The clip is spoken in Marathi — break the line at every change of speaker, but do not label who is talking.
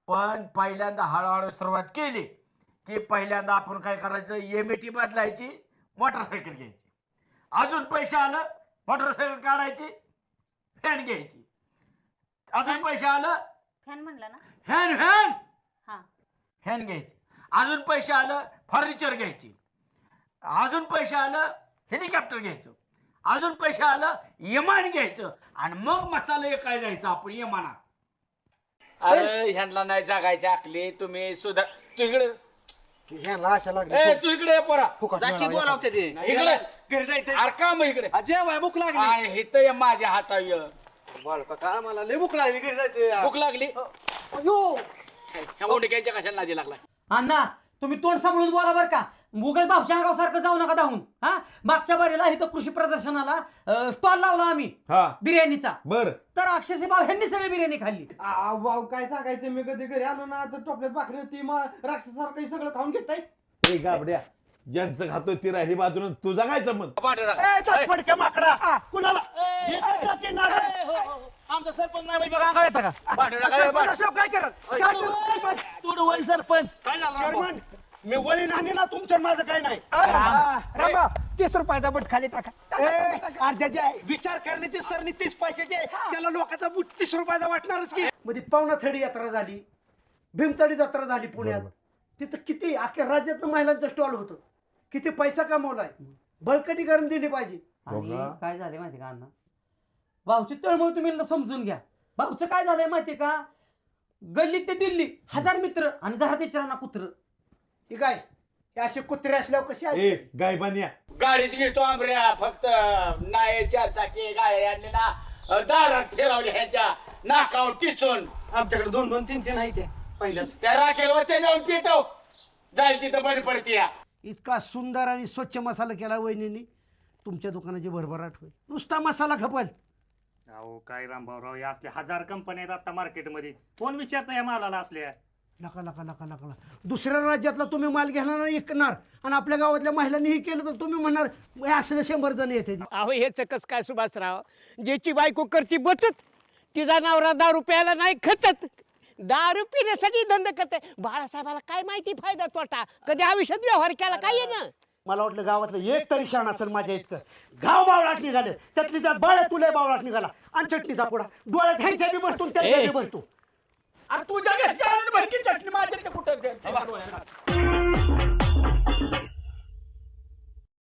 पण पहिल्यांदा हळूहळू सुरुवात केली की पहिल्यांदा आपण काय करायचं एमएटी बदलायची, मोटरसायकल घ्यायची. अजून पैसे आलं मोटरसायकल काढायची, फॅन घ्यायची. अजून पैसे आलं
फॅन म्हणला ना.
फॅन फॅन
हा
फॅन घ्यायची. अजून पैसे आलं फर्निचर घ्यायची. अजून पैसे आलं हेलिकॉप्टर घ्यायचं. अजून पैसे आलं विमान घ्यायचं. आणि मग मसाला काय जायचं आपण विमानात. अरे ह्यांना नाही जागायची आखली. तुम्ही सुद्धा तू इकडे
ह्याला आशा लागली.
ए तू इकडे ये पोरा.
जाकी बोलावते ते
इकडे
घरी जायचं.
अरे का मग इकडे
जेवाय भूक लागली.
अरे हे तर माझ्या हातावर
बाळका का मला लय भूक लागली घरी जायचं.
भूक लागली.
अयो
ह्या मुंडक्यांच्या कशाला नादी लागला.
अण्णा तुम्ही तोंड सांभाळून बोला बरं का. मुघल बापशागाव सारखं जाऊ नका धावून. हा मागच्या बारीला इथं कृषी प्रदर्शनाला स्टॉल लावला आम्ही बिर्याणीचा.
बर
तर अक्षरशः भाऊ ह्यांनी सगळी बिर्याणी खाल्ली.
भाऊ काय सांगायचं, मी कधी घरी आलो ना तर टोपल्यात भाकरी होती, राक्षसारखं सगळं खाऊन घेताय.
ए गाबड्या, ज्यांचं खातोय ती राहिली बाजून तुझा काय संबंध.
फडक्या माकडा कुणाला
आमचा सरपंच नाही बघा काय येतं का
काय करत
तू होईल सरपंच.
काय झालं मी वळीन आणि ना तुमचं माझं काय नाही. 30 रुपयाचा बूट खाली टाका. अर्ध्याचे विचार करण्याची सरणी 30 पैशाचे, त्याला लोकांचा बूट 30 रुपयाचा वाटणारच की. मध्ये पावणाथडी यात्रा झाली, भीमतडी जत्रा झाली पुण्यात. तिथं किती अख्ख्या राज्यात महिलांचं स्टॉल होतं. किती पैसा कमवलाय. बळकटीकरण दिली पाहिजे.
आणि काय झालंय माहितीये का अण्णा, भाऊची तळमळ तुम्ही समजून घ्या. भाऊचं काय झालंय माहितीये का, गल्लीत ते दिल्ली 1000 मित्र आणि घरात विचारांना कुत्र.
ही काय हे असे कुत्रे असल्यावर कशी आहे.
ए गायबान्या,
गाडीच घेतो आंबऱ्या. फक्त नाही 4 चाकी गाडी आणली ना दारात फिरवली ह्याच्या नाकावर टिचून.
आमच्याकडे 2-2, 3-3 आहे त्या पहिल्याच.
त्या राखेलवर ते जाऊन पिटव जाईल तिथं बरी पडते. या
इतका सुंदर आणि स्वच्छ मसाला केला वहिनींनी, तुमच्या दुकानाची भरभराट होईल. नुसता मसाला खपल.
अहो काय रामभाऊराव, या असल्या 1000 कंपन्या आहेत आता मार्केटमध्ये. कोण विचारतं या मालाला असल्या.
नका नका नका नका. दुसऱ्या राज्यातला तुम्ही माल घेणार आणि विकणार आणि आपल्या गावातल्या महिलांनी हे केलं तर तुम्ही म्हणणार हे असले 100 जण येते.
अहो हे चकस काय सुभाषराव, ज्याची बायको करती बचत तिचा नवरा दारू प्यायला नाही खचत. दारू पिण्यासाठी धंदा करते. बाळासाहेबाला काय माहिती फायदा तोटा, कधी आयुष्यात व्यवहार केला काय ना.
मला वाटलं गावातलं एक तरी शाण असेल माझ्या इतकं. गाव बावळाट निघाले, त्यातली त्यात बाळ्या तुला बावळाट निघाला आणि चटणीचा पुडा डोळ्यात घ्यायच्या बी बसतो त्याच्या बी बसतो.
अरे तुझ्या घरच्या भरकी चटणी माझ्या कुठं